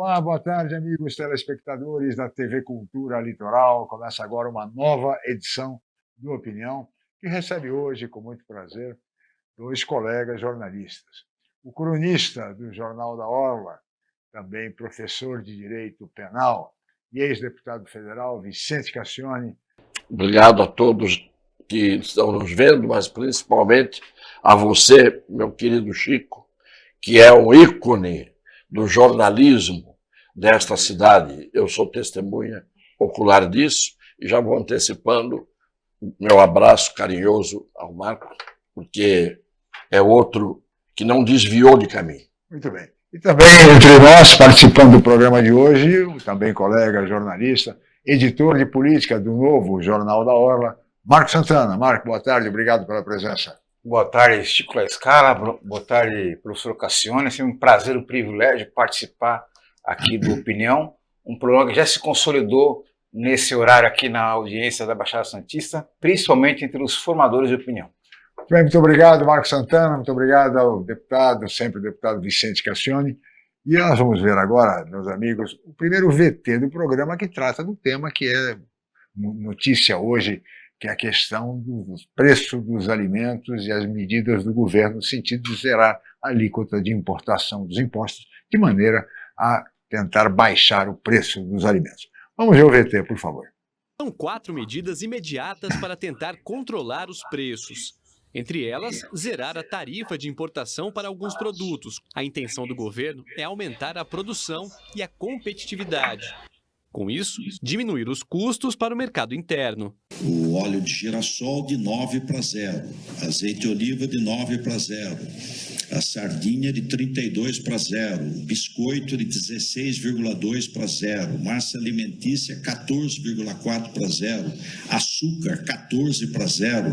Olá, boa tarde, amigos telespectadores da TV Cultura Litoral. Começa agora uma nova edição do Opinião, que recebe hoje, com muito prazer, dois colegas jornalistas. O cronista do Jornal da Orla, também professor de Direito Penal e ex-deputado federal, Vicente Cassione. Obrigado a todos que estão nos vendo, mas principalmente a você, meu querido Chico, que é um ícone do jornalismo desta cidade. Eu sou testemunha ocular disso e já vou antecipando meu abraço carinhoso ao Marco, porque é outro que não desviou de caminho. Muito bem. E também entre nós, participando do programa de hoje, também colega jornalista, editor de política do novo Jornal da Orla, Marco Santana. Marco, boa tarde, obrigado pela presença. Boa tarde, Chico La Scala. Boa tarde, professor Cassione. É um prazer, um privilégio participar aqui do Opinião, um programa que já se consolidou nesse horário aqui na audiência da Baixada Santista, principalmente entre os formadores de opinião. Bem, muito obrigado, Marco Santana, muito obrigado ao deputado, sempre o deputado Vicente Cassione. E nós vamos ver agora, meus amigos, o primeiro VT do programa que trata do tema que é notícia hoje, que é a questão do preço dos alimentos e as medidas do governo no sentido de zerar a alíquota de importação dos impostos, de maneira a tentar baixar o preço dos alimentos. Vamos ver o VT, por favor. São 4 medidas imediatas para tentar controlar os preços. Entre elas, zerar a tarifa de importação para alguns produtos. A intenção do governo é aumentar a produção e a competitividade. Com isso, diminuir os custos para o mercado interno. O óleo de girassol de 9 para 0, azeite de oliva de 9 para 0, a sardinha de 32 para 0, o biscoito de 16,2 para 0, massa alimentícia 14,4 para 0, açúcar 14 para 0,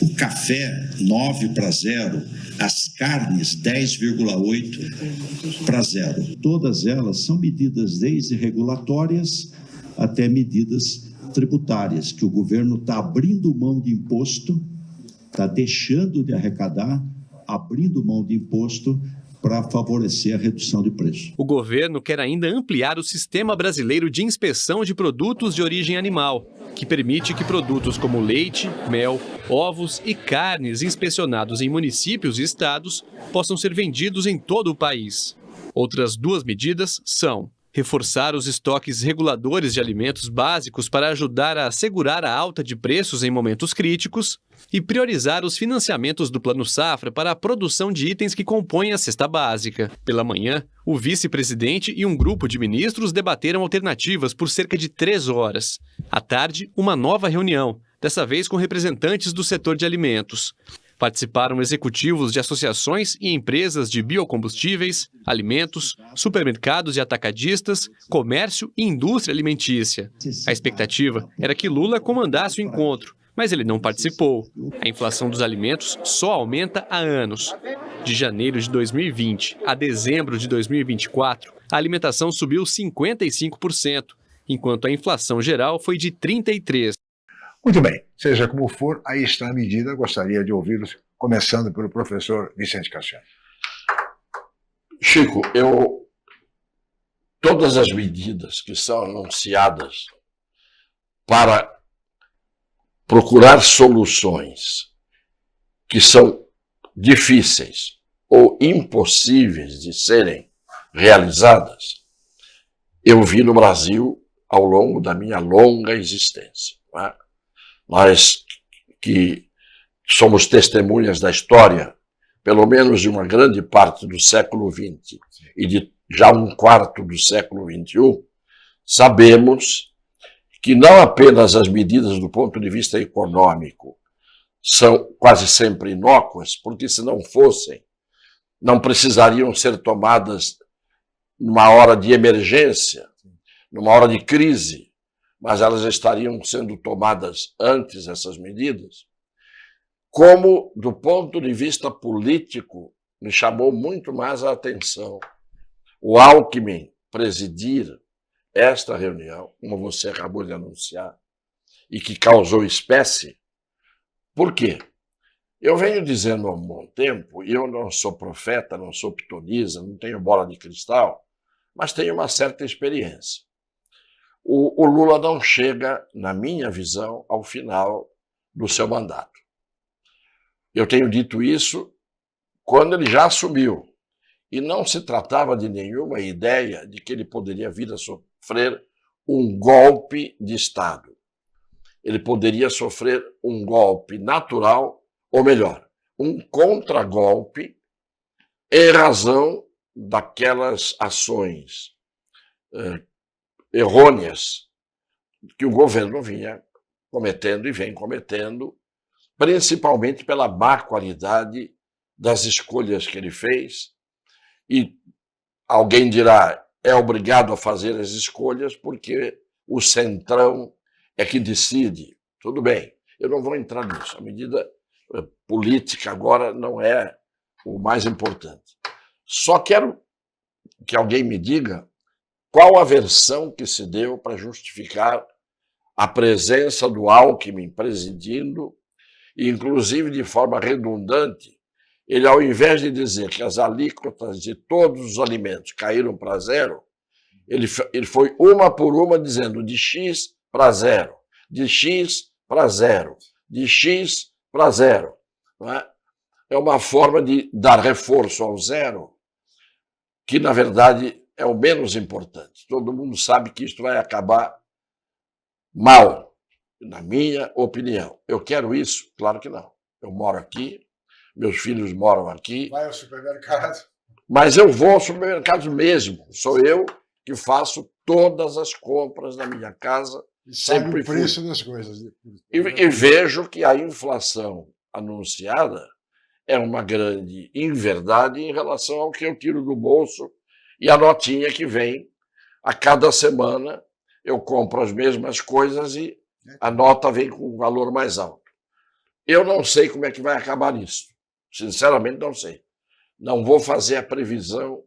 o café 9 para 0, as carnes 10,8 para 0. Todas elas são medidas desde regulatórias até medidas tributárias, que o governo está abrindo mão de imposto, está deixando de arrecadar, abrindo mão de imposto para favorecer a redução de preço. O governo quer ainda ampliar o Sistema Brasileiro de Inspeção de Produtos de Origem Animal, que permite que produtos como leite, mel, ovos e carnes inspecionados em municípios e estados possam ser vendidos em todo o país. Outras 2 medidas são reforçar os estoques reguladores de alimentos básicos para ajudar a assegurar a alta de preços em momentos críticos e priorizar os financiamentos do Plano Safra para a produção de itens que compõem a cesta básica. Pela manhã, o vice-presidente e um grupo de ministros debateram alternativas por cerca de 3 horas. À tarde, uma nova reunião, dessa vez com representantes do setor de alimentos. Participaram executivos de associações e empresas de biocombustíveis, alimentos, supermercados e atacadistas, comércio e indústria alimentícia. A expectativa era que Lula comandasse o encontro, mas ele não participou. A inflação dos alimentos só aumenta há anos. De janeiro de 2020 a dezembro de 2024, a alimentação subiu 55%, enquanto a inflação geral foi de 33%. Muito bem, seja como for, aí está a medida. Gostaria de ouvi-los, começando pelo professor Vicente Cassione. Chico, todas as medidas que são anunciadas para procurar soluções que são difíceis ou impossíveis de serem realizadas, eu vi no Brasil ao longo da minha longa existência. Não é? Nós que somos testemunhas da história, pelo menos de uma grande parte do século XX e de já um quarto do século XXI, sabemos que não apenas as medidas do ponto de vista econômico são quase sempre inócuas, porque se não fossem, não precisariam ser tomadas numa hora de emergência, numa hora de crise, mas elas estariam sendo tomadas antes, essas medidas, como, do ponto de vista político, me chamou muito mais a atenção o Alckmin presidir esta reunião, como você acabou de anunciar, e que causou espécie. Por quê? Eu venho dizendo há um bom tempo, e eu não sou profeta, não sou pitonisa, não tenho bola de cristal, mas tem uma certa experiência. O Lula não chega, na minha visão, ao final do seu mandato. Eu tenho dito isso quando ele já assumiu. E não se tratava de nenhuma ideia de que ele poderia vir a sofrer um golpe de Estado. Ele poderia sofrer um golpe natural, ou melhor, um contragolpe em razão daquelas ações errôneas que o governo vinha cometendo e vem cometendo, principalmente pela má qualidade das escolhas que ele fez. E alguém dirá, é obrigado a fazer as escolhas porque o centrão é que decide. Tudo bem, eu não vou entrar nisso. A medida política agora não é o mais importante. Só quero que alguém me diga qual a versão que se deu para justificar a presença do Alckmin presidindo, e inclusive de forma redundante. Ele, ao invés de dizer que as alíquotas de todos os alimentos caíram para zero, ele foi uma por uma dizendo de X para zero, de X para zero, de X para zero. Não é? É uma forma de dar reforço ao zero, que, na verdade, é o menos importante. Todo mundo sabe que isto vai acabar mal, na minha opinião. Eu quero isso? Claro que não. Eu moro aqui, meus filhos moram aqui. Vai ao supermercado. Mas eu vou ao supermercado mesmo. Sou eu que faço todas as compras da minha casa. E sabe Sempre o preço fui. das coisas. E vejo que a inflação anunciada é uma grande inverdade em relação ao que eu tiro do bolso e a notinha que vem a cada semana. Eu compro as mesmas coisas e a nota vem com um valor mais alto. Eu não sei como é que vai acabar isso. Sinceramente, não sei. Não vou fazer a previsão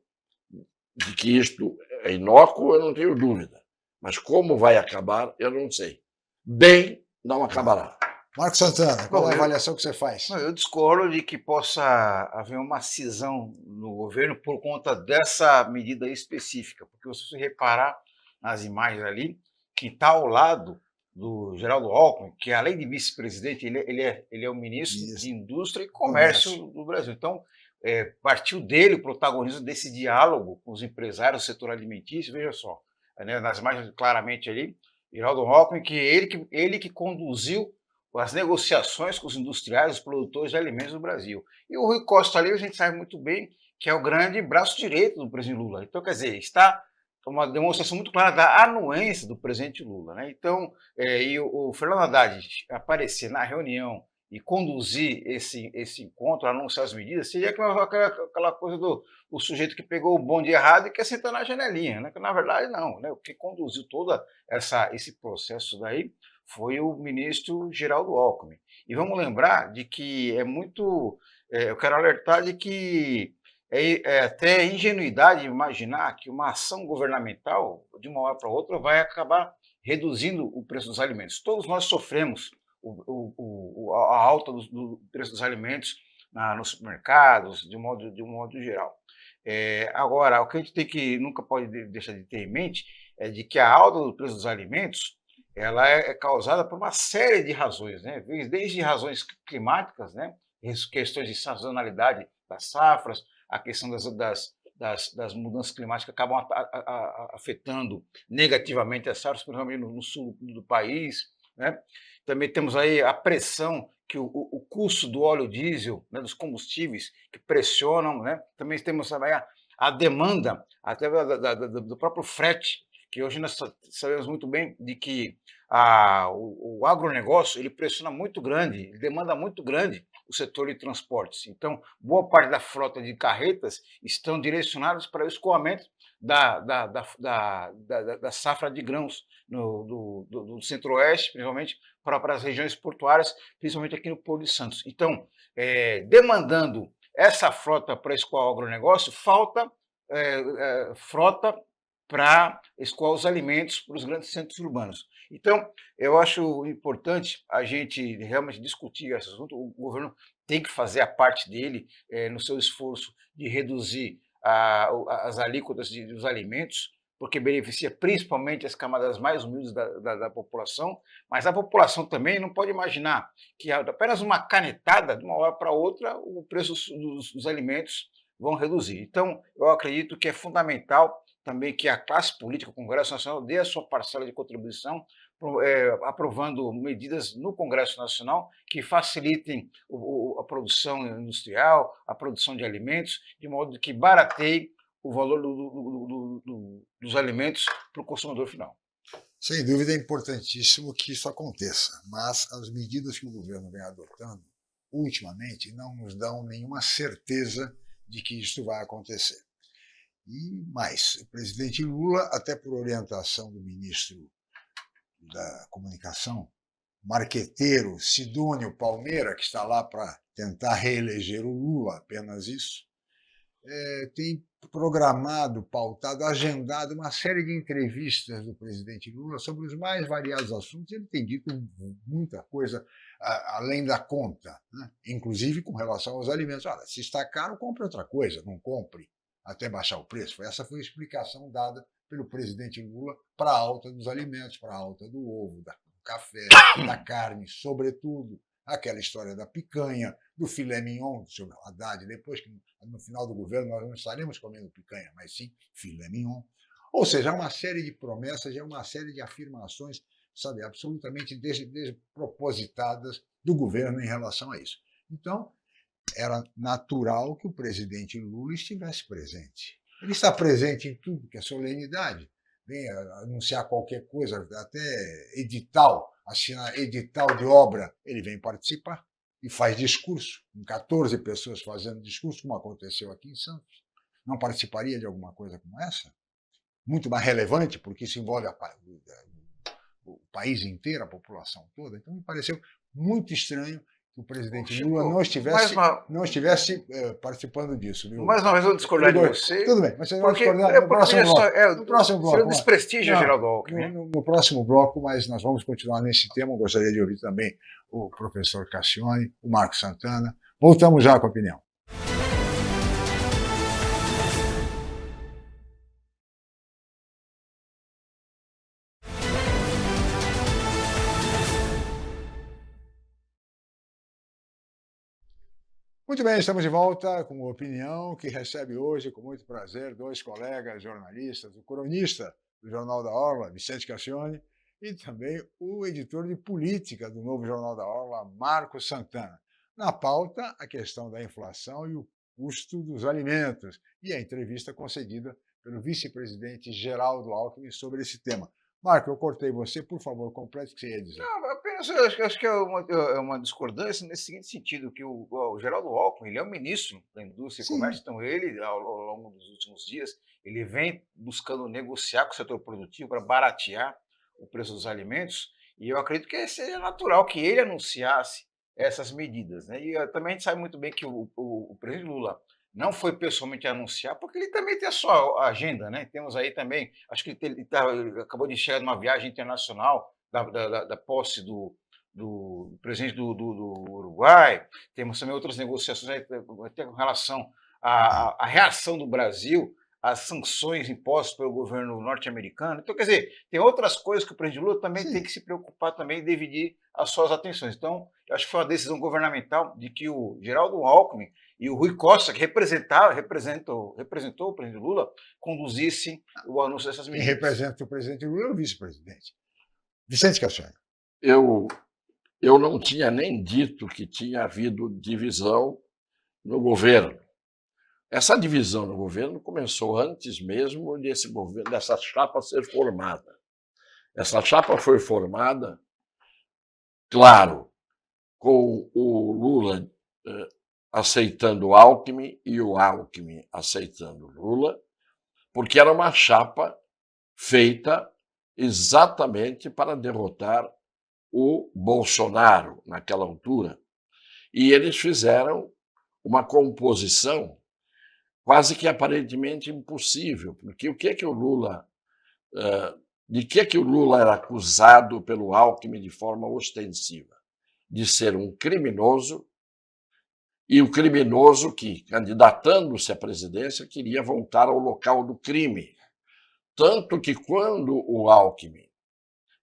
de que isto é inócuo, eu não tenho dúvida. Mas como vai acabar, eu não sei. Bem, não acabará. Marcos Santana, qual Bom, é a avaliação que você faz? Eu discordo de que possa haver uma cisão no governo por conta dessa medida específica, porque se você reparar nas imagens ali, quem está ao lado do Geraldo Alckmin, que além de vice-presidente, ele é o ministro de Indústria e Comércio do Brasil. Então, partiu dele o protagonismo desse diálogo com os empresários do setor alimentício. Veja só, né, nas imagens claramente ali, Geraldo Alckmin, que ele que conduziu as negociações com os industriais, os produtores de alimentos do Brasil. E o Rui Costa ali, a gente sabe muito bem que é o grande braço direito do presidente Lula. Então, quer dizer, está uma demonstração muito clara da anuência do presidente Lula. Né? Então, e o Fernando Haddad aparecer na reunião e conduzir esse encontro, anunciar as medidas, seria aquela coisa do o sujeito que pegou o bonde errado e quer sentar na janelinha. Né? Que, na verdade, não. Né? O que conduziu todo esse processo daí foi o ministro Geraldo Alckmin. E vamos lembrar de que é muito... eu quero alertar de que é até ingenuidade imaginar que uma ação governamental, de uma hora para outra, vai acabar reduzindo o preço dos alimentos. Todos nós sofremos a alta do preço dos alimentos nos supermercados, de um modo geral. Agora, o que a gente nunca pode deixar de ter em mente é de que a alta do preço dos alimentos ela é causada por uma série de razões, né? Desde razões climáticas, né? Questões de sazonalidade das safras, a questão das mudanças climáticas que acabam afetando negativamente as safras, principalmente no sul do país. Né? Também temos aí a pressão que o custo do óleo diesel, né, dos combustíveis, que pressionam. Né? Também temos também a demanda até do próprio frete, que hoje nós sabemos muito bem de que o agronegócio ele pressiona muito grande, ele demanda muito grande o setor de transportes. Então, boa parte da frota de carretas estão direcionadas para o escoamento da safra de grãos do centro-oeste, principalmente para as regiões portuárias, principalmente aqui no Porto de Santos. Então, demandando essa frota para escoar o agronegócio, falta frota para escoar os alimentos para os grandes centros urbanos. Então, eu acho importante a gente realmente discutir esse assunto. O governo tem que fazer a parte dele no seu esforço de reduzir as alíquotas dos alimentos, porque beneficia principalmente as camadas mais humildes da população, mas a população também não pode imaginar que apenas uma canetada, de uma hora para outra, o preço dos alimentos vão reduzir. Então, eu acredito que é fundamental também que a classe política, o Congresso Nacional, dê a sua parcela de contribuição, aprovando medidas no Congresso Nacional que facilitem a produção industrial, a produção de alimentos, de modo que barateie o valor dos alimentos para o consumidor final. Sem dúvida é importantíssimo que isso aconteça, mas as medidas que o governo vem adotando ultimamente não nos dão nenhuma certeza de que isso vai acontecer. E mais, o presidente Lula, até por orientação do ministro da Comunicação, marqueteiro Sidônio Palmeira, que está lá para tentar reeleger o Lula, apenas isso, tem programado, pautado, agendado uma série de entrevistas do presidente Lula sobre os mais variados assuntos. Ele tem dito muita coisa além da conta, né? Inclusive com relação aos alimentos. Olha, se está caro, compre outra coisa, não compre até baixar o preço. Essa foi a explicação dada pelo presidente Lula para a alta dos alimentos, para a alta do ovo, do café, da carne, sobretudo. Aquela história da picanha, do filé mignon do senhor Haddad, depois que no final do governo nós não estaremos comendo picanha, mas sim filé mignon. Ou seja, é uma série de promessas, é uma série de afirmações, sabe, absolutamente despropositadas do governo em relação a isso. Então, era natural que o presidente Lula estivesse presente. Ele está presente em tudo que é solenidade, vem anunciar qualquer coisa, até edital, assinar edital de obra, ele vem participar e faz discurso, com 14 pessoas fazendo discurso, como aconteceu aqui em Santos. Não participaria de alguma coisa como essa? Muito mais relevante, porque isso envolve o país inteiro, a população toda. Então, me pareceu muito estranho que o presidente Lula não estivesse participando disso. Viu? Mais uma vez eu discordar de você. Tudo bem, mas você vai discordar no próximo bloco. No próximo bloco. Você desprestigia Geraldo Alckmin. No próximo bloco, mas nós vamos continuar nesse tema. Eu gostaria de ouvir também o professor Cassione, o Marco Santana. Voltamos já com a opinião. Muito bem, estamos de volta com a opinião que recebe hoje, com muito prazer, dois colegas jornalistas, o cronista do Jornal da Orla, Vicente Cassione, e também o editor de política do Novo Jornal da Orla, Marco Santana. Na pauta, a questão da inflação e o custo dos alimentos, e a entrevista concedida pelo vice-presidente Geraldo Alckmin sobre esse tema. Marco, eu cortei você, por favor, complete o que você ia dizer. Não, apenas acho que é uma discordância nesse seguinte sentido, que o Geraldo Alckmin, ele é o ministro da Indústria e Comércio, então ele, ao longo dos últimos dias, ele vem buscando negociar com o setor produtivo para baratear o preço dos alimentos, e eu acredito que seria natural que ele anunciasse essas medidas, né? E também a gente sabe muito bem que o presidente Lula não foi pessoalmente anunciar, porque ele também tem a sua agenda, né? Temos aí também, acho que ele acabou de chegar numa viagem internacional da posse do presidente do Uruguai, temos também outras negociações até com relação à reação do Brasil às sanções impostas pelo governo norte-americano. Então, quer dizer, tem outras coisas que o presidente Lula também tem que se preocupar também e dividir as suas atenções. Então, eu acho que foi uma decisão governamental de que o Geraldo Alckmin e o Rui Costa, que representou o presidente Lula, conduzissem o anúncio dessas medidas. Quem representa o presidente Lula é o vice-presidente. Vicente Cassione. Eu não tinha nem dito que tinha havido divisão no governo. Essa divisão no governo começou antes mesmo dessa chapa ser formada. Essa chapa foi formada, claro, com o Lula aceitando o Alckmin e o Alckmin aceitando o Lula, porque era uma chapa feita exatamente para derrotar o Bolsonaro naquela altura. E eles fizeram uma composição quase que aparentemente impossível, porque de que o Lula era acusado pelo Alckmin de forma ostensiva? De ser um criminoso e o criminoso que, candidatando-se à presidência, queria voltar ao local do crime. Tanto que quando o Alckmin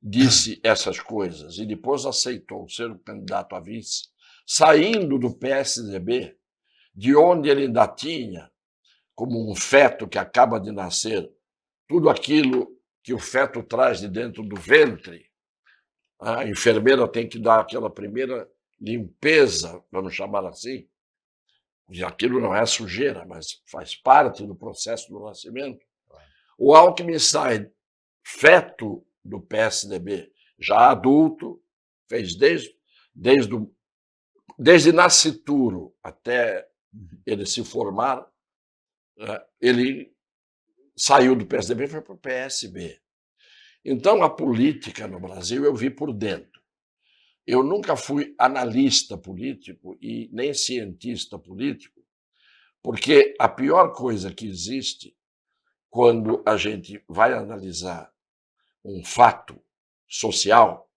disse essas coisas e depois aceitou ser o candidato a vice, saindo do PSDB, de onde ele ainda tinha, como um feto que acaba de nascer, tudo aquilo que o feto traz de dentro do ventre, a enfermeira tem que dar aquela primeira limpeza, vamos chamar assim, e aquilo não é sujeira, mas faz parte do processo do nascimento. O Alckmin sai feto do PSDB, já adulto, fez desde nascituro até ele se formar, ele saiu do PSDB e foi para o PSB. Então, a política no Brasil eu vi por dentro. Eu nunca fui analista político e nem cientista político, porque a pior coisa que existe quando a gente vai analisar um fato social,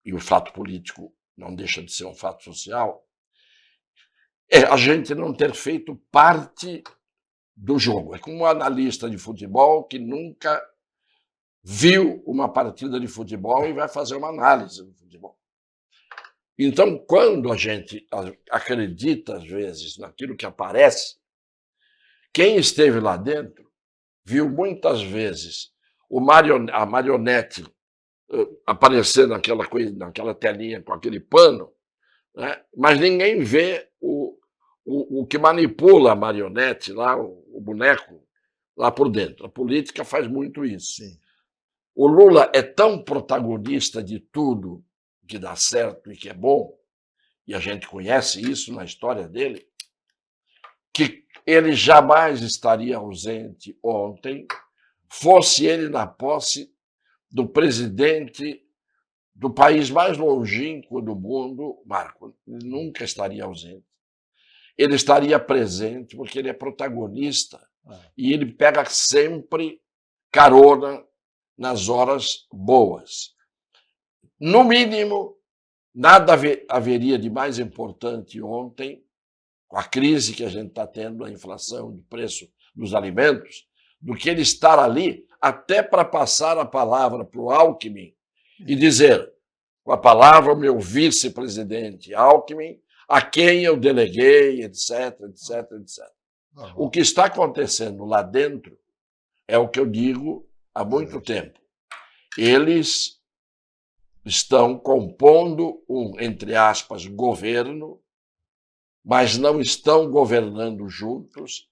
e o fato político não deixa de ser um fato social, é a gente não ter feito parte do jogo. É como um analista de futebol que nunca viu uma partida de futebol e vai fazer uma análise do futebol. Então, quando a gente acredita, às vezes, naquilo que aparece, quem esteve lá dentro viu muitas vezes a marionete aparecer naquela telinha com aquele pano, né? Mas ninguém vê o que manipula a marionete, lá, o boneco, lá por dentro. A política faz muito isso. Sim. O Lula é tão protagonista de tudo que dá certo e que é bom, e a gente conhece isso na história dele, que ele jamais estaria ausente ontem, fosse ele na posse do presidente do país mais longínquo do mundo, Marco. Ele nunca estaria ausente. Ele estaria presente porque ele é protagonista e ele pega sempre carona nas horas boas. No mínimo, nada haveria de mais importante ontem, com a crise que a gente está tendo, a inflação do preço dos alimentos, do que ele estar ali até para passar a palavra para o Alckmin e dizer, com a palavra, o meu vice-presidente Alckmin, a quem eu deleguei, etc, etc, etc. O que está acontecendo lá dentro é o que eu digo há muito tempo. Eles estão compondo um, entre aspas, governo, mas não estão governando juntos,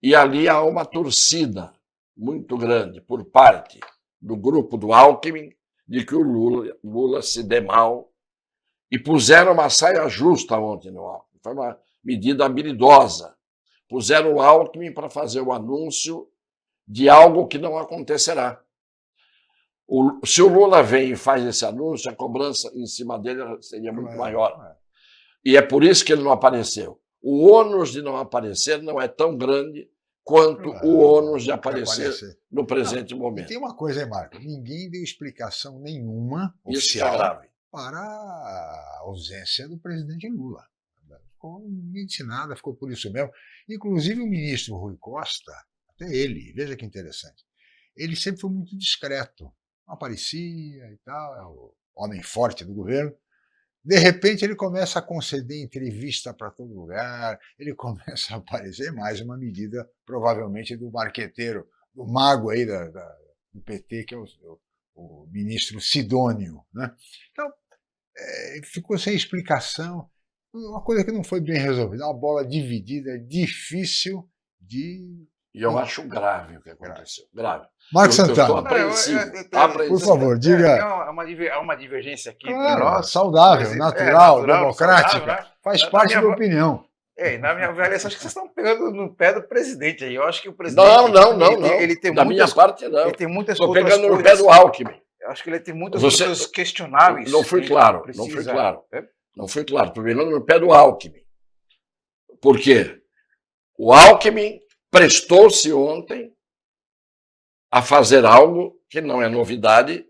e ali há uma torcida muito grande por parte do grupo do Alckmin de que o Lula se dê mal, e puseram uma saia justa ontem no Alckmin. Foi uma medida habilidosa. Puseram o Alckmin para fazer o anúncio de algo que não acontecerá. Se o Lula vem e faz esse anúncio, a cobrança em cima dele seria muito maior. E é por isso que ele não apareceu. O ônus de não aparecer não é tão grande quanto o ônus de aparecer no presente momento. E tem uma coisa aí, Marco. Ninguém deu explicação nenhuma Isso oficial é grave. para a ausência do presidente Lula. Ninguém disse nada, ficou por isso mesmo. Inclusive o ministro Rui Costa, até ele, veja que interessante, ele sempre foi muito discreto. Não aparecia e tal, é o homem forte do governo. De repente ele começa a conceder entrevista para todo lugar, ele começa a aparecer, mais uma medida, provavelmente, do marqueteiro, do mago aí do PT, que é o ministro Sidônio, né? Então, ficou sem explicação, uma coisa que não foi bem resolvida, uma bola dividida, difícil de... E eu acho grave o que aconteceu. Grave. Marco Santana, apreensivo. por favor, diga. Há uma divergência aqui entre Claro, nós. saudável, mas natural, democrática, saudável, né? faz parte da opinião. Na minha avaliação, acho que vocês estão pegando no pé do presidente aí. Eu acho que o presidente... Não. Ele tem da minha parte, não. Ele tem muitas Estou outras pegando coisas. no pé do Alckmin. Eu acho que ele tem muitas coisas questionáveis. Não foi claro, não foi claro. Não foi claro. Estou pegando no pé do Alckmin. Por quê? O Alckmin prestou-se ontem a fazer algo que não é novidade,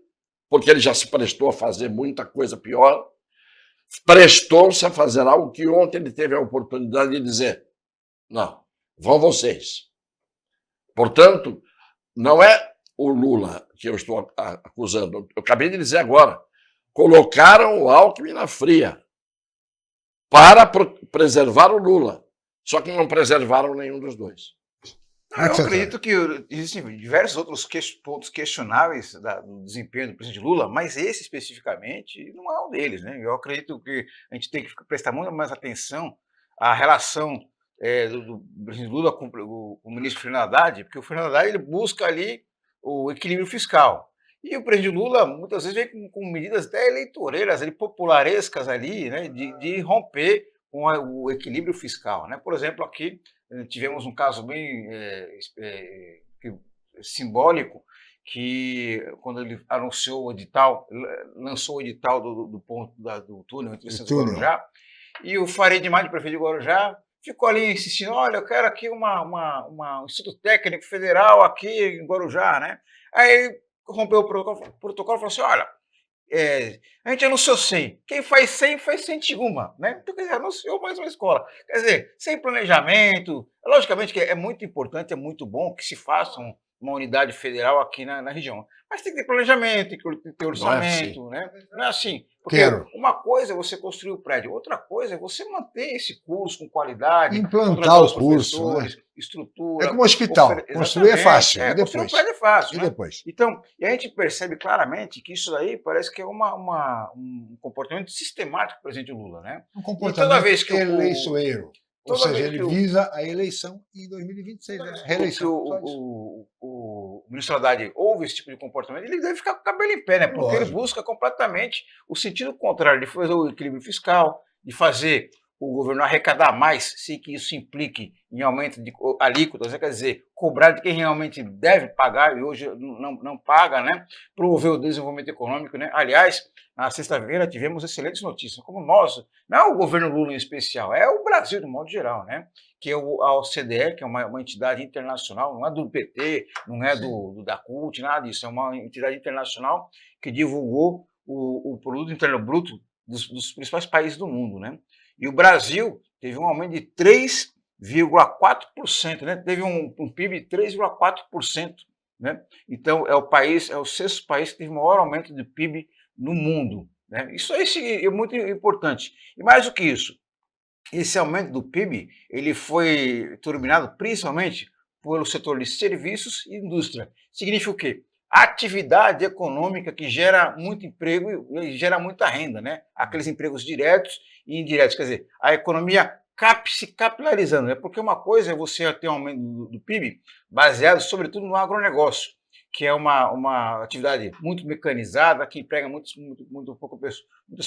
porque ele já se prestou a fazer muita coisa pior, prestou-se a fazer algo que ontem ele teve a oportunidade de dizer: não, vão vocês. Portanto, não é o Lula que eu estou acusando. Eu acabei de dizer agora. Colocaram o Alckmin na fria para preservar o Lula. Só que não preservaram nenhum dos dois. Eu acredito que existem diversos outros pontos questionáveis do desempenho do presidente Lula, mas esse especificamente não é um deles, né? Eu acredito que a gente tem que prestar muito mais atenção à relação do presidente Lula com o ministro Fernando Haddad, porque o Fernando Haddad ele busca ali o equilíbrio fiscal. E o presidente Lula muitas vezes vem com medidas até eleitoreiras, ali, popularescas ali, né, de romper com o equilíbrio fiscal, né? Por exemplo, aqui tivemos um caso bem simbólico, que quando ele anunciou o edital, lançou o edital do túnel entre Santos e Guarujá, e o Farid Maди, prefeito de Guarujá, ficou ali insistindo: olha, eu quero aqui um Instituto Técnico Federal aqui em Guarujá, né? Aí rompeu o protocolo e falou assim: olha, a gente anunciou 100, quem faz 100 faz 101, né? Então, quer dizer, anunciou mais uma escola. Quer dizer, sem planejamento. Logicamente que é muito importante, é muito bom que se faça uma unidade federal aqui na região. Mas tem que ter planejamento, tem que ter orçamento, né? Não é assim. Porque uma coisa é você construir o prédio, outra coisa é você manter esse curso com qualidade, implantar o curso, né? Estrutura. É como um hospital. Construir é fácil. E depois? Construir um prédio é fácil. E né? depois? Então, e a gente percebe claramente que isso daí parece que é um comportamento sistemático do presidente Lula, né? Um comportamento toda vez que eleitoreiro. Ou seja, ele visa a eleição em 2026, né? Reeleição. O ministro Haddad ouve esse tipo de comportamento, ele deve ficar com o cabelo em pé, né? Porque ele busca completamente o sentido contrário, de fazer o equilíbrio fiscal, de fazer o governo arrecadar mais, sem que isso implique em aumento de alíquotas, quer dizer, cobrar de quem realmente deve pagar e hoje não paga, né? Promover o desenvolvimento econômico, né? Aliás, na sexta-feira tivemos excelentes notícias, como nós, não é o governo Lula em especial, é o Brasil de modo geral, né? Que é a OCDE, que é uma entidade internacional, não é do PT, não é da CUT, nada disso, é uma entidade internacional que divulgou o produto interno bruto dos principais países do mundo, né? E o Brasil teve um aumento de 3,4%, né? Teve um PIB de 3,4%, né? Então é o sexto país que teve o maior aumento de PIB no mundo, né? Isso é muito importante. E mais do que isso, esse aumento do PIB ele foi turbinado principalmente pelo setor de serviços e indústria. Significa o quê? Atividade econômica que gera muito emprego e gera muita renda, né? Aqueles empregos diretos e indiretos, quer dizer, a economia se capilarizando, né? Porque uma coisa é você ter um aumento do PIB baseado, sobretudo, no agronegócio, que é uma atividade muito mecanizada, que emprega muitas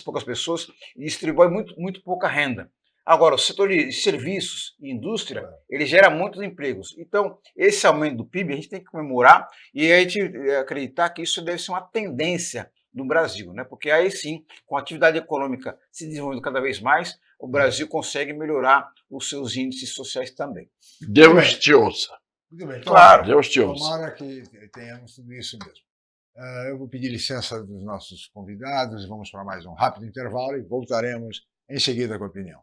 poucas pessoas e distribui muito pouca renda. Agora, o setor de serviços e indústria, ele gera muitos empregos. Então, esse aumento do PIB a gente tem que comemorar e a gente acreditar que isso deve ser uma tendência no Brasil, né? Porque aí sim, com a atividade econômica se desenvolvendo cada vez mais, o Brasil consegue melhorar os seus índices sociais também. Deus te ouça. Muito bem, claro. Deus te ouça. Tomara que tenhamos tudo isso mesmo. Eu vou pedir licença dos nossos convidados, vamos para mais um rápido intervalo e voltaremos em seguida com a opinião.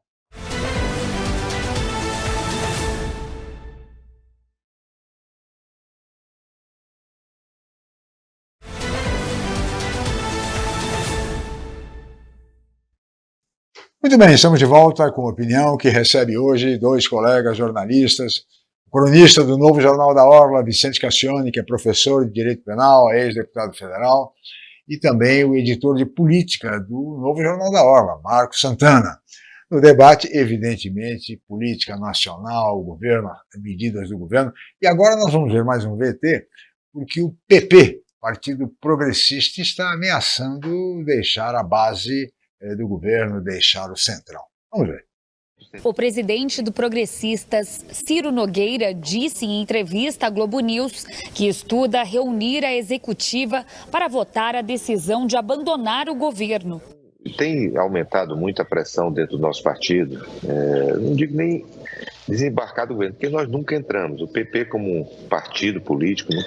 Muito bem, estamos de volta com a opinião que recebe hoje dois colegas jornalistas, o cronista do Novo Jornal da Orla, Vicente Cassione, que é professor de Direito Penal, ex-deputado federal, e também o editor de política do Novo Jornal da Orla, Marcos Santana. No debate, evidentemente, política nacional, governo, medidas do governo. E agora nós vamos ver mais um VT, porque o PP, Partido Progressista, está ameaçando deixar a base do governo, deixar o centrão. Vamos ver. O presidente do Progressistas, Ciro Nogueira, disse em entrevista à Globo News que estuda reunir a executiva para votar a decisão de abandonar o governo. Tem aumentado muito a pressão dentro do nosso partido, não digo nem desembarcar do governo, porque nós nunca entramos. O PP, como partido político, nós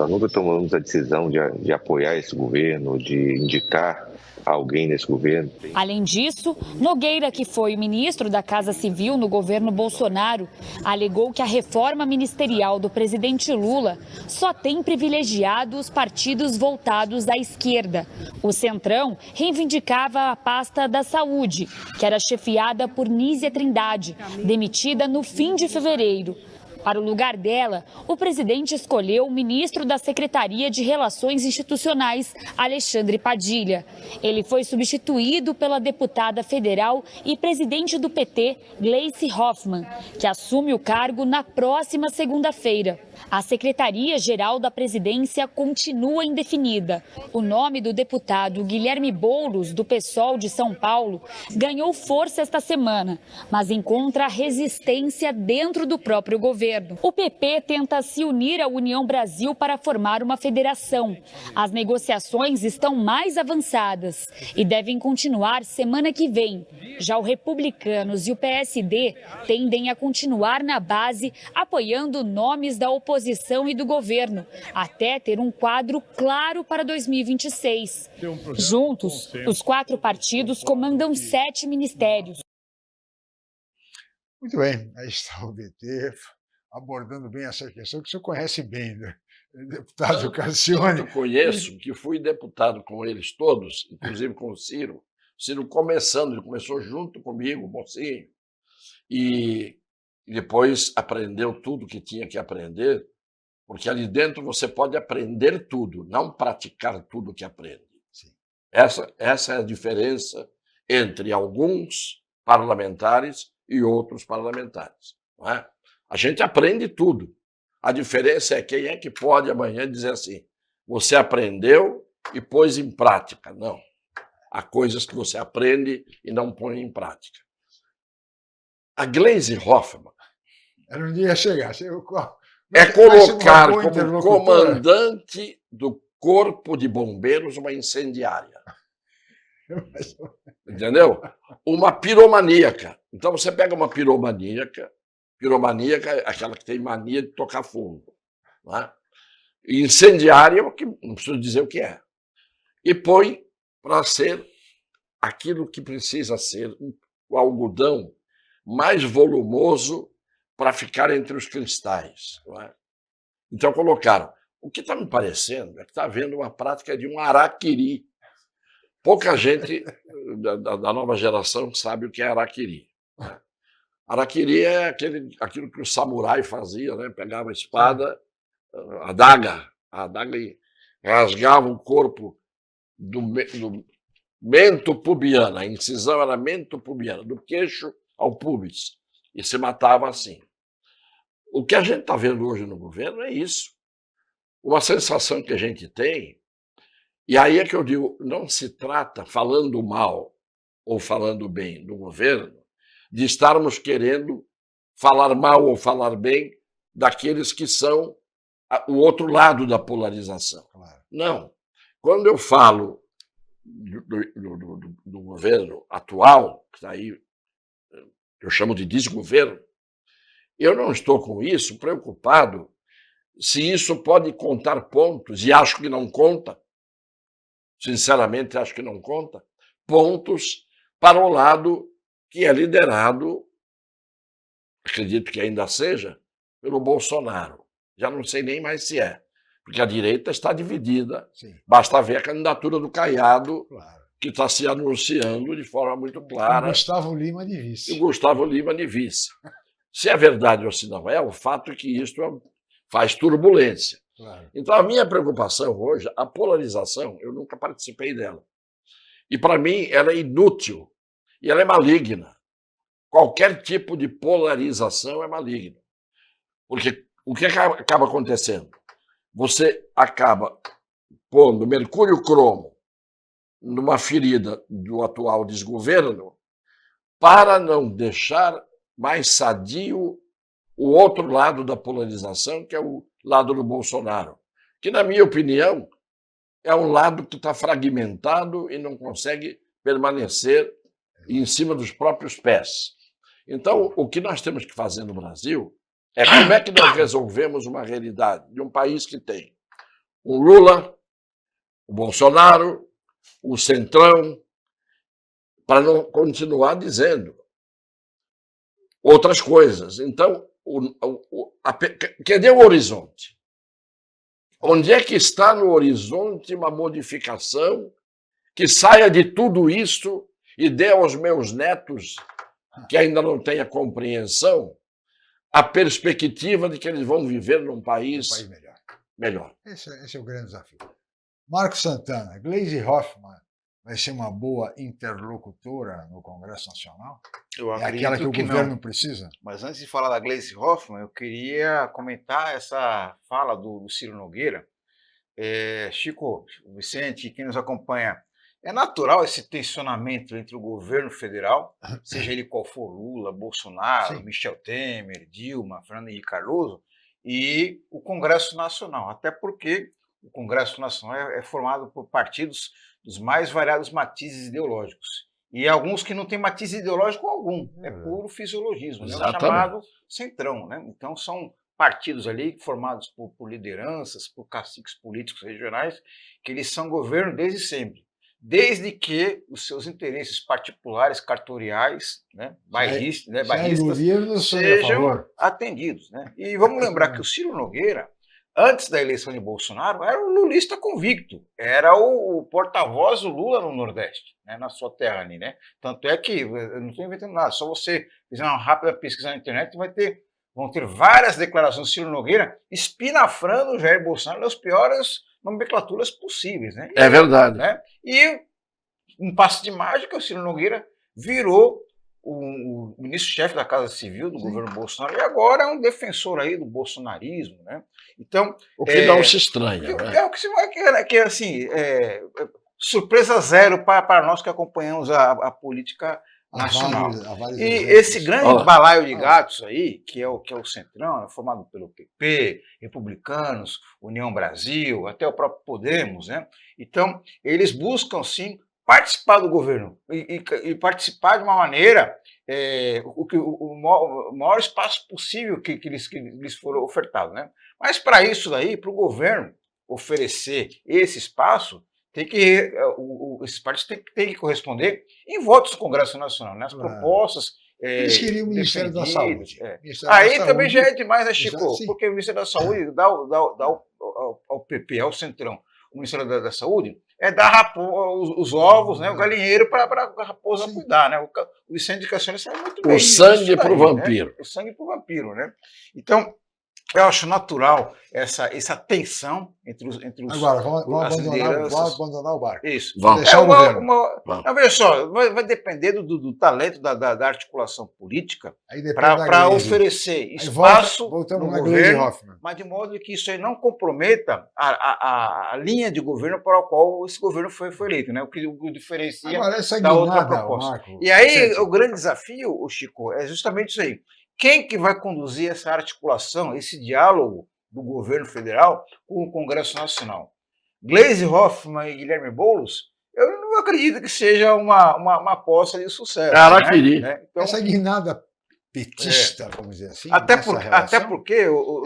nunca tomamos a decisão de apoiar esse governo, de indicar alguém nesse governo. Além disso, Nogueira, que foi ministro da Casa Civil no governo Bolsonaro, alegou que a reforma ministerial do presidente Lula só tem privilegiado os partidos voltados à esquerda. O Centrão reivindicava a pasta da Saúde, que era chefiada por Nízia Trindade, demitida no fim de fevereiro. Para o lugar dela, o presidente escolheu o ministro da Secretaria de Relações Institucionais, Alexandre Padilha. Ele foi substituído pela deputada federal e presidente do PT, Gleice Hoffmann, que assume o cargo na próxima segunda-feira. A Secretaria-Geral da Presidência continua indefinida. O nome do deputado Guilherme Boulos, do PSOL de São Paulo, ganhou força esta semana, mas encontra resistência dentro do próprio governo. O PP tenta se unir à União Brasil para formar uma federação. As negociações estão mais avançadas e devem continuar semana que vem. Já o Republicanos e o PSD tendem a continuar na base, apoiando nomes da oposição e do governo, até ter um quadro claro para 2026. Juntos, os 4 partidos comandam 7 ministérios. Muito bem, aí está o BT abordando bem essa questão que o senhor conhece bem, né? Deputado Cassione. Eu conheço, que fui deputado com eles todos, inclusive com o Ciro. O Ciro começando, ele começou junto comigo, mocinho, e depois aprendeu tudo que tinha que aprender, porque ali dentro você pode aprender tudo, não praticar tudo que aprende. Sim. Essa é a diferença entre alguns parlamentares e outros parlamentares, não é? A gente aprende tudo. A diferença é quem é que pode amanhã dizer assim, você aprendeu e pôs em prática. Não. Há coisas que você aprende e não põe em prática. A Gleice Hoffmann Era um dia chegar. é colocar como comandante do Corpo de Bombeiros uma incendiária. Entendeu? Uma piromaníaca. Então você pega uma piromaníaca é aquela que tem mania de tocar fogo. Não é? E incendiária é o que não preciso dizer o que é. E põe para ser aquilo que precisa ser o algodão mais volumoso para ficar entre os cristais. Não é? Então colocaram. O que está me parecendo é que está havendo uma prática de um araquiri. Pouca gente da nova geração sabe o que é araquiri. Araquiri é aquilo que o samurai fazia, né? Pegava a espada, a adaga e rasgava o corpo do mento pubiano. A incisão era mento pubiano, do queixo ao pubis, e se matava assim. O que a gente está vendo hoje no governo é isso. Uma sensação que a gente tem, e aí é que eu digo, não se trata, falando mal ou falando bem do governo, de estarmos querendo falar mal ou falar bem daqueles que são o outro lado da polarização. Claro. Não. Quando eu falo do governo atual, que está aí, eu chamo de desgoverno, eu não estou com isso preocupado se isso pode contar pontos, e acho que não conta, sinceramente acho que não conta, pontos para o lado que é liderado, acredito que ainda seja, pelo Bolsonaro. Já não sei nem mais se é, porque a direita está dividida. Sim. Basta ver a candidatura do Caiado, Claro. que está se anunciando de forma muito clara. O Gustavo Lima de vice. E o Gustavo Lima de vice. Se é verdade ou se não é, o fato é que isto faz turbulência. Claro. Então, a minha preocupação hoje, a polarização, eu nunca participei dela. E, para mim, ela é inútil. E ela é maligna. Qualquer tipo de polarização é maligno. Porque o que acaba acontecendo? Você acaba pondo mercúrio cromo numa ferida do atual desgoverno para não deixar mais sadio o outro lado da polarização, que é o lado do Bolsonaro. Que, na minha opinião, é um lado que está fragmentado e não consegue permanecer em cima dos próprios pés. Então, o que nós temos que fazer no Brasil é como é que nós resolvemos uma realidade de um país que tem o Lula, o Bolsonaro, o Centrão, para não continuar dizendo outras coisas. Então, cadê o horizonte? Onde é que está no horizonte uma modificação que saia de tudo isso e dê aos meus netos, que ainda não têm a compreensão, a perspectiva de que eles vão viver num país melhor. Esse é o grande desafio. Marcos Santana, Gleisi Hoffmann vai ser uma boa interlocutora no Congresso Nacional? Eu É aquela que o governo precisa? Mas antes de falar da Gleisi Hoffmann, eu queria comentar essa fala do Ciro Nogueira. Chico, Vicente, quem nos acompanha, é natural esse tensionamento entre o governo federal, seja ele qual for, Lula, Bolsonaro, Sim. Michel Temer, Dilma, Fernando Henrique Cardoso, e o Congresso Nacional, até porque o Congresso Nacional é formado por partidos dos mais variados matizes ideológicos. E alguns que não têm matiz ideológico algum, é puro fisiologismo, né? O chamado centrão. Né? Então são partidos ali formados por lideranças, por caciques políticos regionais, que eles são governo desde sempre. Desde que os seus interesses particulares, cartoriais, né, bairristas, sejam atendidos. Né? E vamos lembrar que o Ciro Nogueira, antes da eleição de Bolsonaro, era um lulista convicto, era o porta-voz do Lula no Nordeste, né, na sua terra ali. Né? Tanto é que, eu não estou inventando nada, só você fizer uma rápida pesquisa na internet, vão ter várias declarações do Ciro Nogueira espinafrando o Jair Bolsonaro nas piores nomenclaturas possíveis. Né? É verdade. Né? E um passe de mágica, o Ciro Nogueira virou o ministro-chefe da Casa Civil do governo Bolsonaro e agora é um defensor aí do bolsonarismo. Né? Então, o que não se estranha. É o que se que assim, surpresa zero para nós que acompanhamos a política nacional. E esse grande balaio de gatos aí, que é o Centrão, formado pelo PP, Republicanos, União Brasil, até o próprio Podemos, né? Então, eles buscam, sim, participar do governo e participar de uma maneira, o maior espaço possível que lhes for ofertado, né? Mas para isso daí, para o governo oferecer esse espaço, esses partidos têm que corresponder em votos do Congresso Nacional, né? As propostas. Eles queriam o Ministério da Saúde. Aí também já é demais, né, Chico? Porque o Ministério da Saúde dá ao PP, ao Centrão, o Ministério da Saúde, dar os ovos, né, o galinheiro para a raposa cuidar. Né? O Vicente Cassiano sabe muito bem. O sangue para o vampiro. Né? O sangue para o vampiro. Né? Então, eu acho natural essa tensão entre os Agora, vamos abandonar o barco. Isso. Vamos deixar o governo. Não, veja só, vai depender do talento da articulação política para oferecer espaço no governo, mas de modo que isso aí não comprometa a linha de governo para a qual esse governo foi eleito, né? O que o diferencia da outra proposta. Marco, e aí, o grande desafio, Chico, é justamente isso aí. Quem que vai conduzir essa articulação, esse diálogo do governo federal com o Congresso Nacional? Gleisi Hoffmann e Guilherme Boulos? Eu não acredito que seja uma aposta de sucesso. Né? Então, essa guinada petista, vamos dizer assim, até porque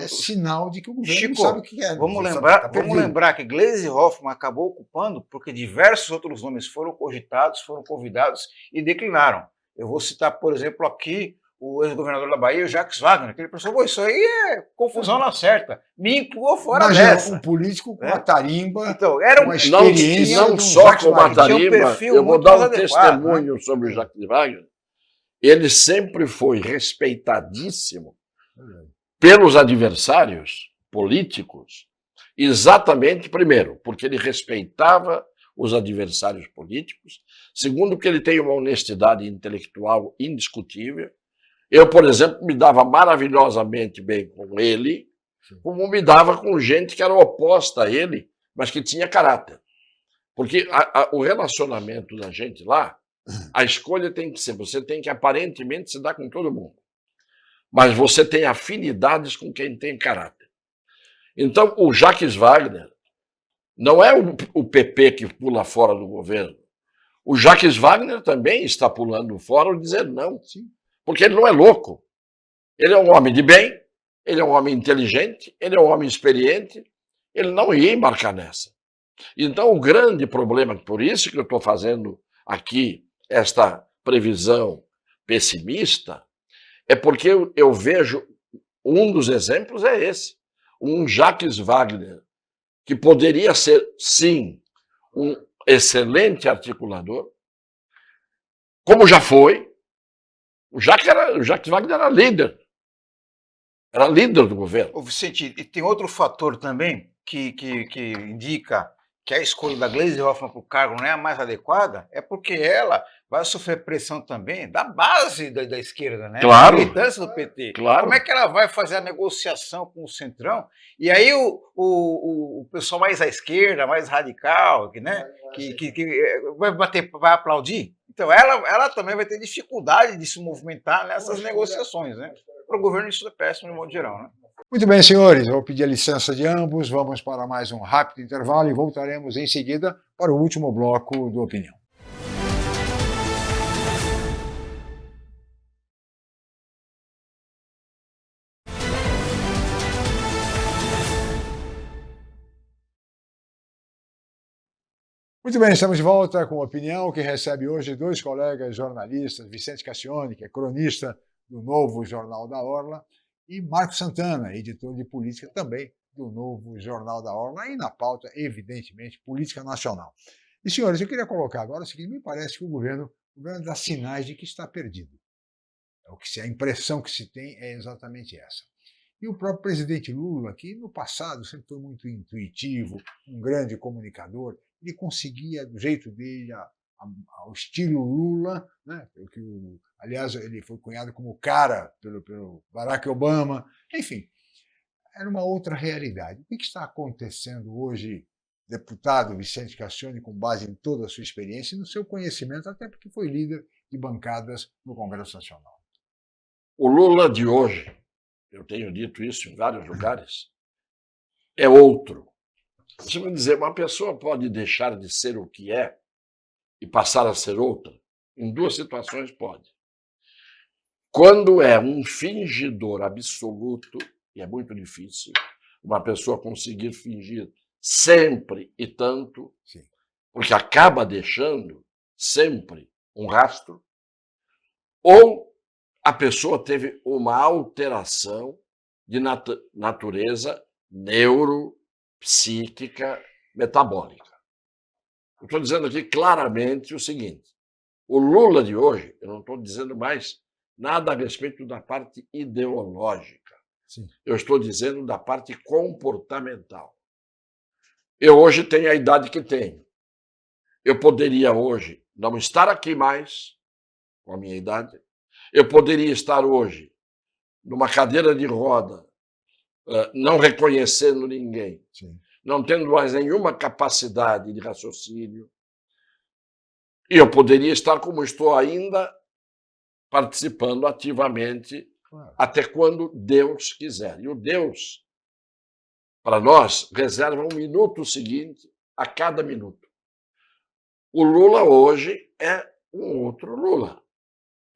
é sinal de que o governo Chico, não sabe o que é. Vamos lembrar que Gleisi Hoffmann acabou ocupando porque diversos outros nomes foram cogitados, foram convidados e declinaram. Eu vou citar, por exemplo, aqui o ex-governador da Bahia, o Jacques Wagner, que ele pensou, isso aí é confusão na certa, me incluou fora dessa. Um político com uma tarimba, então, era uma experiência. Não só com uma tarimba, eu vou dar um testemunho sobre o Jacques Wagner. Ele sempre foi respeitadíssimo pelos adversários políticos, exatamente, primeiro, porque ele respeitava os adversários políticos, segundo, que ele tem uma honestidade intelectual indiscutível. Eu, por exemplo, me dava maravilhosamente bem com ele, como me dava com gente que era oposta a ele, mas que tinha caráter. Porque o relacionamento da gente lá, a escolha tem que ser, você tem que aparentemente se dar com todo mundo, mas você tem afinidades com quem tem caráter. Então, o Jacques Wagner não é o PP que pula fora do governo. O Jacques Wagner também está pulando fora, dizendo não, sim. Porque ele não é louco. Ele é um homem de bem, ele é um homem inteligente, ele é um homem experiente, ele não ia embarcar nessa. Então, o grande problema, por isso que eu estou fazendo aqui esta previsão pessimista, é porque eu vejo, um dos exemplos é esse, um Jacques Wagner, que poderia ser, sim, um excelente articulador, como já foi. O Jacques Wagner era líder do governo. Ô, Vicente, e tem outro fator também que indica que a escolha da Gleisi Hoffmann para o cargo não é a mais adequada, é porque ela vai sofrer pressão também da base da esquerda, né? Claro. Da militância do PT. Claro. Como é que ela vai fazer a negociação com o Centrão? E aí o pessoal mais à esquerda, mais radical, né? que vai aplaudir? Então ela também vai ter dificuldade de se movimentar nessas negociações, né? Para o governo isso é péssimo de modo geral, né? Muito bem, senhores, vou pedir a licença de ambos, vamos para mais um rápido intervalo e voltaremos em seguida para o último bloco do Opinião. Muito bem, estamos de volta com a Opinião, que recebe hoje dois colegas jornalistas, Vicente Cassione, que é cronista do Novo Jornal da Orla, e Marco Santana, editor de política também do Novo Jornal da Orla, e na pauta, evidentemente, política nacional. E, senhores, eu queria colocar agora o seguinte: me parece que o governo dá sinais de que está perdido. A impressão que se tem é exatamente essa. E o próprio presidente Lula, que no passado sempre foi muito intuitivo, um grande comunicador, ele conseguia, do jeito dele, ao estilo Lula, né? Aliás, ele foi cunhado como cara pelo Barack Obama, enfim, era uma outra realidade. O que está acontecendo hoje, deputado Vicente Cassione, com base em toda a sua experiência e no seu conhecimento, até porque foi líder de bancadas no Congresso Nacional? O Lula de hoje, eu tenho dito isso em vários lugares, é outro. Deixa eu dizer, uma pessoa pode deixar de ser o que é e passar a ser outra? Em duas situações pode. Quando é um fingidor absoluto, e é muito difícil uma pessoa conseguir fingir sempre e tanto, Sim, porque acaba deixando sempre um rastro, ou a pessoa teve uma alteração de natureza neuropsíquica metabólica. Eu estou dizendo aqui claramente o seguinte: o Lula de hoje, eu não estou dizendo mais nada a respeito da parte ideológica. sim. Eu estou dizendo da parte comportamental. Eu hoje tenho a idade que tenho. Eu poderia hoje não estar aqui mais, com a minha idade. Eu poderia estar hoje numa cadeira de roda, não reconhecendo ninguém, Sim. não tendo mais nenhuma capacidade de raciocínio. E eu poderia estar como estou ainda, participando ativamente, Claro. até quando Deus quiser. E o Deus, para nós, reserva um minuto seguinte a cada minuto. O Lula hoje é um outro Lula.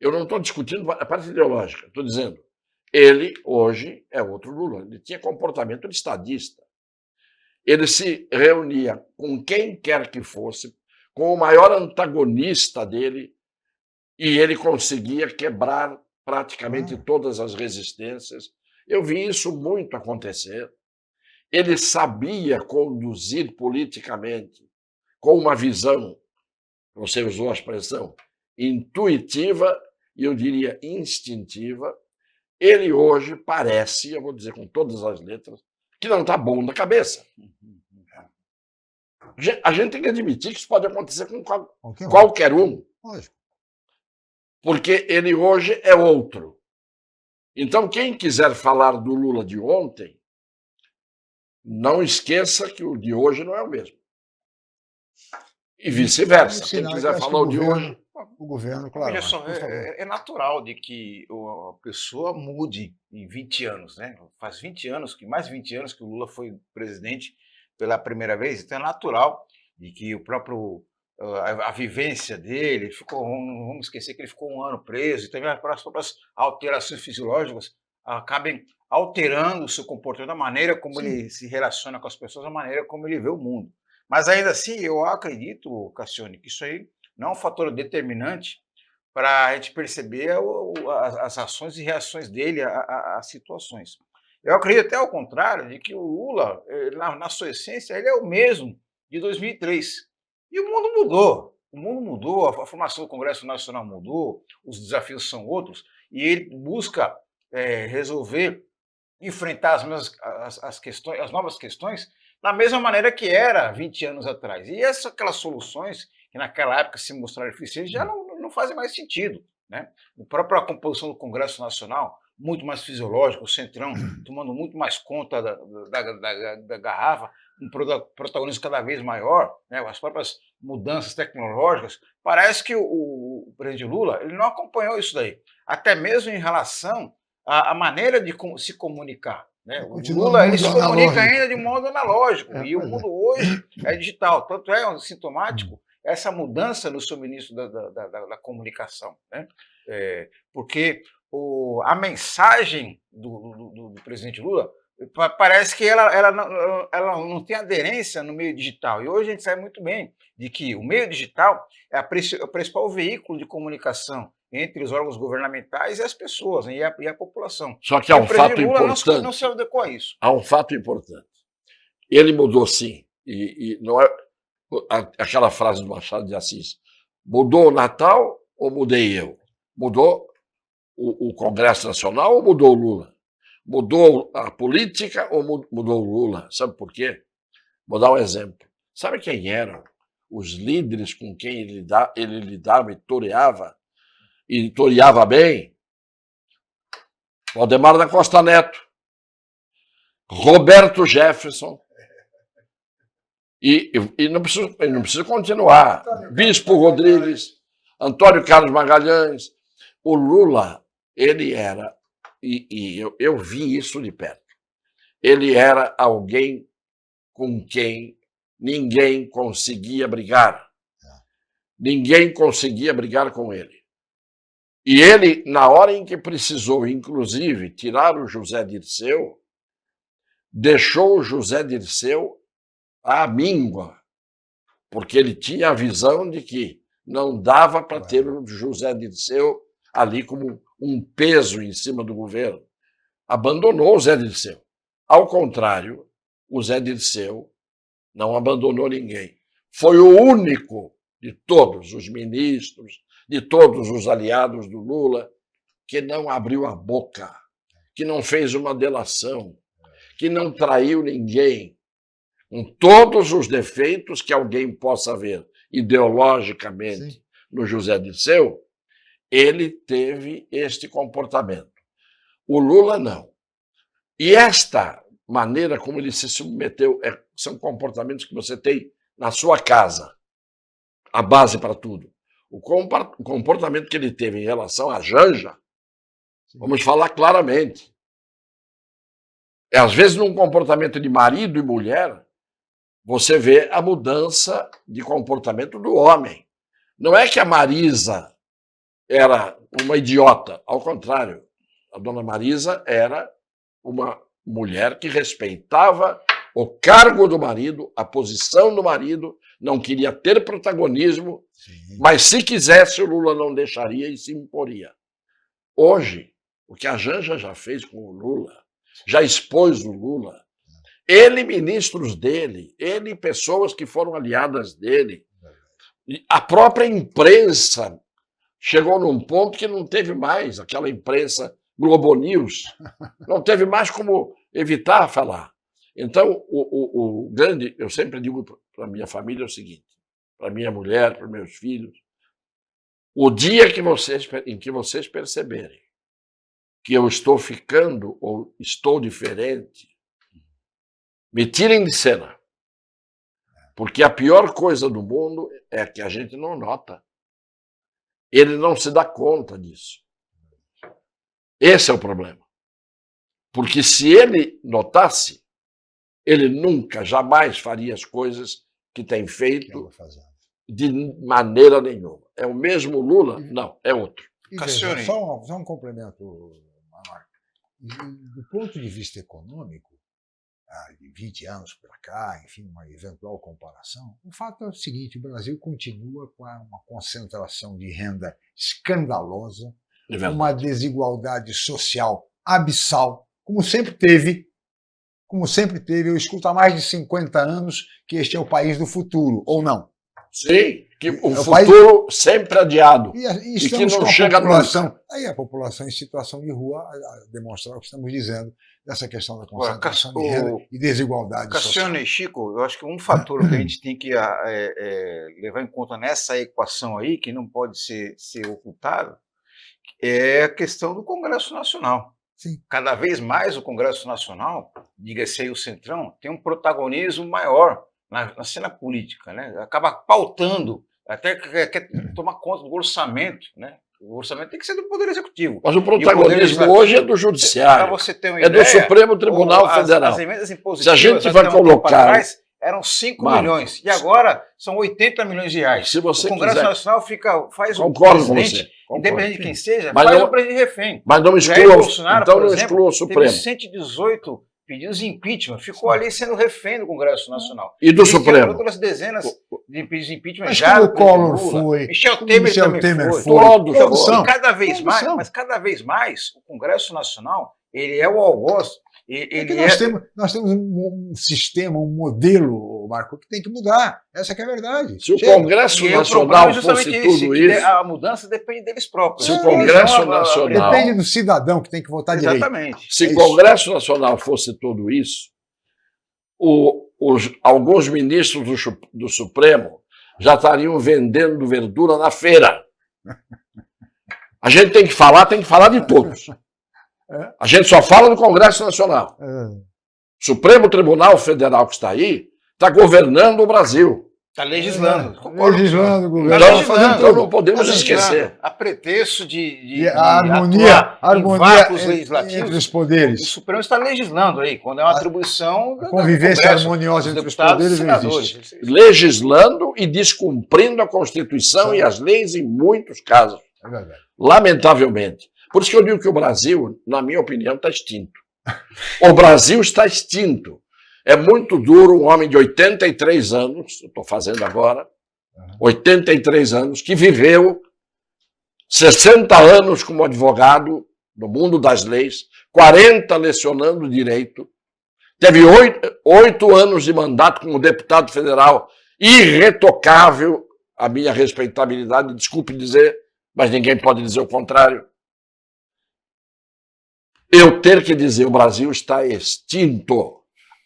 Eu não estou discutindo a parte ideológica, estou dizendo, ele hoje é outro Lula. Ele tinha comportamento de estadista. Ele se reunia com quem quer que fosse, com o maior antagonista dele, e ele conseguia quebrar praticamente todas as resistências. Eu vi isso muito acontecer. Ele sabia conduzir politicamente com uma visão, você usou a expressão, intuitiva e eu diria instintiva. Ele hoje parece, eu vou dizer com todas as letras, que não está bom da cabeça. A gente tem que admitir que isso pode acontecer com qualquer um. Lógico. Porque ele hoje é outro. Então, quem quiser falar do Lula de ontem, não esqueça que o de hoje não é o mesmo. E vice-versa. Quem quiser falar o de hoje... O governo, claro. Veja só, é natural de que a pessoa mude em 20 anos, né? Faz 20 anos, mais de 20 anos que o Lula foi presidente pela primeira vez, então é natural de que o próprio a vivência dele, não vamos esquecer que ele ficou um ano preso, e também as próprias alterações fisiológicas acabem alterando o seu comportamento, a maneira como ele se relaciona com as pessoas, a maneira como ele vê o mundo. Mas ainda assim, eu acredito, Cassione, que isso aí não é um fator determinante para a gente perceber as ações e reações dele a situações. Eu acredito até ao contrário, de que o Lula, na sua essência, ele é o mesmo de 2003. E o mundo mudou. O mundo mudou, a formação do Congresso Nacional mudou, os desafios são outros, e ele busca resolver, enfrentar as novas questões da mesma maneira que era 20 anos atrás. E aquelas soluções que naquela época se mostraram eficientes já não fazem mais sentido. Né? A própria composição do Congresso Nacional, muito mais fisiológico, o Centrão tomando muito mais conta da garrafa, um protagonismo cada vez maior, né? As próprias mudanças tecnológicas. Parece que o presidente Lula ele não acompanhou isso daí, até mesmo em relação à maneira de se comunicar. Né? O Lula ele se comunica ainda de modo analógico, e o mundo hoje é digital. Tanto é sintomático essa mudança no suministro da comunicação. Né? Porque a mensagem do presidente Lula parece que ela não tem aderência no meio digital. E hoje a gente sabe muito bem de que o meio digital é o principal veículo de comunicação entre os órgãos governamentais e as pessoas, e a população. Só que há um fato Lula importante. não se adequou a isso. Há um fato importante. Ele mudou, sim. E não é aquela frase do Machado de Assis. Mudou o Natal ou mudei eu? Mudou o Congresso Nacional ou mudou o Lula? Mudou a política ou mudou o Lula? Sabe por quê? Vou dar um exemplo. Sabe quem eram os líderes com quem ele lidava e toreava bem? Valdemar da Costa Neto, Roberto Jefferson, e não preciso continuar. Bispo Rodrigues, Antônio Carlos Magalhães. O Lula, ele era, e eu vi isso de perto, ele era alguém com quem ninguém conseguia brigar. Ninguém conseguia brigar com ele. E ele, na hora em que precisou, inclusive, tirar o José Dirceu, deixou o José Dirceu à míngua, porque ele tinha a visão de que não dava para ter o José Dirceu ali como um peso em cima do governo. Abandonou o Zé Dirceu. Ao contrário, o Zé Dirceu não abandonou ninguém. Foi o único de todos os ministros, de todos os aliados do Lula, que não abriu a boca, que não fez uma delação, que não traiu ninguém, com todos os defeitos que alguém possa ver ideologicamente. Sim. No José Dirceu, ele teve este comportamento. O Lula não. E esta maneira como ele se submeteu são comportamentos que você tem na sua casa, a base para tudo. O comportamento que ele teve em relação à Janja, vamos falar claramente. Às vezes, num comportamento de marido e mulher, você vê a mudança de comportamento do homem. Não é que a Marisa era uma idiota, ao contrário. A dona Marisa era uma mulher que respeitava o cargo do marido, a posição do marido, não queria ter protagonismo, sim, mas se quisesse o Lula não deixaria e se imporia. Hoje, o que a Janja já fez com o Lula, já expôs o Lula, ele, ministros dele, ele, pessoas que foram aliadas dele, a própria imprensa chegou num ponto que não teve mais, aquela imprensa Globo News, não teve mais como evitar falar. Então, o grande, eu sempre digo para a minha família o seguinte, para minha mulher, para meus filhos, o dia em que vocês perceberem que eu estou ficando ou estou diferente, me tirem de cena. Porque a pior coisa do mundo é que a gente não nota. Ele não se dá conta disso. Esse é o problema. Porque se ele notasse, ele nunca, jamais faria as coisas que tem feito de maneira nenhuma. É o mesmo Lula? Não, é outro. Veja, só um complemento, Marco. Do ponto de vista econômico, de 20 anos para cá, enfim, uma eventual comparação, o fato é o seguinte: o Brasil continua com uma concentração de renda escandalosa, uma desigualdade social abissal, como sempre teve. Eu escuto há mais de 50 anos que este é o país do futuro, ou não? Sim, que o futuro sempre adiado. E estamos que não com chega a população, aí a população em situação de rua a demonstrar o que estamos dizendo, dessa questão da concentração de renda e desigualdade social. Cassiano e Chico, eu acho que um fator que a gente tem que levar em conta nessa equação aí, que não pode ser ocultado, é a questão do Congresso Nacional. Sim. Cada vez mais o Congresso Nacional, diga-se aí o Centrão, tem um protagonismo maior na cena política, né? Acaba pautando, até quer tomar conta do orçamento, né? O orçamento tem que ser do Poder Executivo. Mas o protagonismo hoje é do Judiciário, para você ter uma é ideia, do Supremo Tribunal Federal. As emendas impositivas, se a gente vai colocar... eram 5 milhões, e agora são 80 milhões de reais. Se você o Congresso quiser, Nacional faz concordo o presidente, independente de quem seja, mas faz não, o presidente refém. Mas não exclua, então não exclua o Supremo. Teve 118 pedidos de impeachment, ficou ali sendo refém do Congresso Nacional. E do Supremo? Outras dezenas de pedidos de impeachment mas já. O Collor foi. Michel Temer também foi. Todos são. Cada vez mais, o Congresso Nacional, ele é o algoz. Nós temos um sistema, um modelo, Marco, que tem que mudar. Essa que é a verdade. Se o Congresso Nacional fosse tudo isso... A mudança depende deles próprios. Se o Congresso Nacional... Depende do cidadão que tem que votar direito. Exatamente. Se o Congresso Nacional fosse tudo isso, alguns ministros do Supremo já estariam vendendo verdura na feira. A gente tem que falar de todos. A gente só fala do Congresso Nacional. O Supremo Tribunal Federal que está aí está governando o Brasil. Está legislando. Legislando, governo. Então não podemos esquecer. A pretexto de harmonia entre os poderes. O Supremo está legislando aí, quando é uma atribuição... A convivência harmoniosa entre os poderes não existe. Legislando e descumprindo a Constituição e as leis em muitos casos. É verdade. Lamentavelmente. Por isso que eu digo que o Brasil, na minha opinião, está extinto. O Brasil está extinto. É muito duro um homem de 83 anos, eu estou fazendo agora, 83 anos, que viveu 60 anos como advogado no mundo das leis, 40 lecionando direito, teve 8 anos de mandato como deputado federal, irretocável, a minha respeitabilidade, desculpe dizer, mas ninguém pode dizer o contrário. Eu ter que dizer o Brasil está extinto.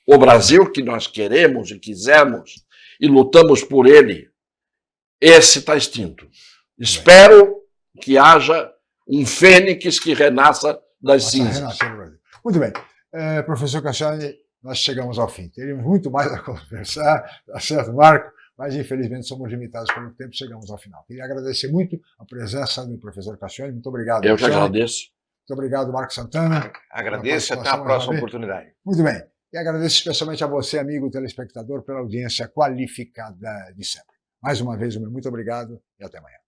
O Brasil que nós queremos e quisermos e lutamos por ele, esse está extinto. Espero que haja um fênix que renasça das cinzas. Muito bem. Professor Cassiani, nós chegamos ao fim. Teríamos muito mais a conversar, tá certo, Marco? Mas, infelizmente, somos limitados pelo tempo, chegamos ao final. Queria agradecer muito a presença do professor Cassiani. Muito obrigado. Eu que agradeço. Muito obrigado, Marco Santana. Agradeço e até a próxima oportunidade. Muito bem. E agradeço especialmente a você, amigo telespectador, pela audiência qualificada de sempre. Mais uma vez, muito obrigado e até amanhã.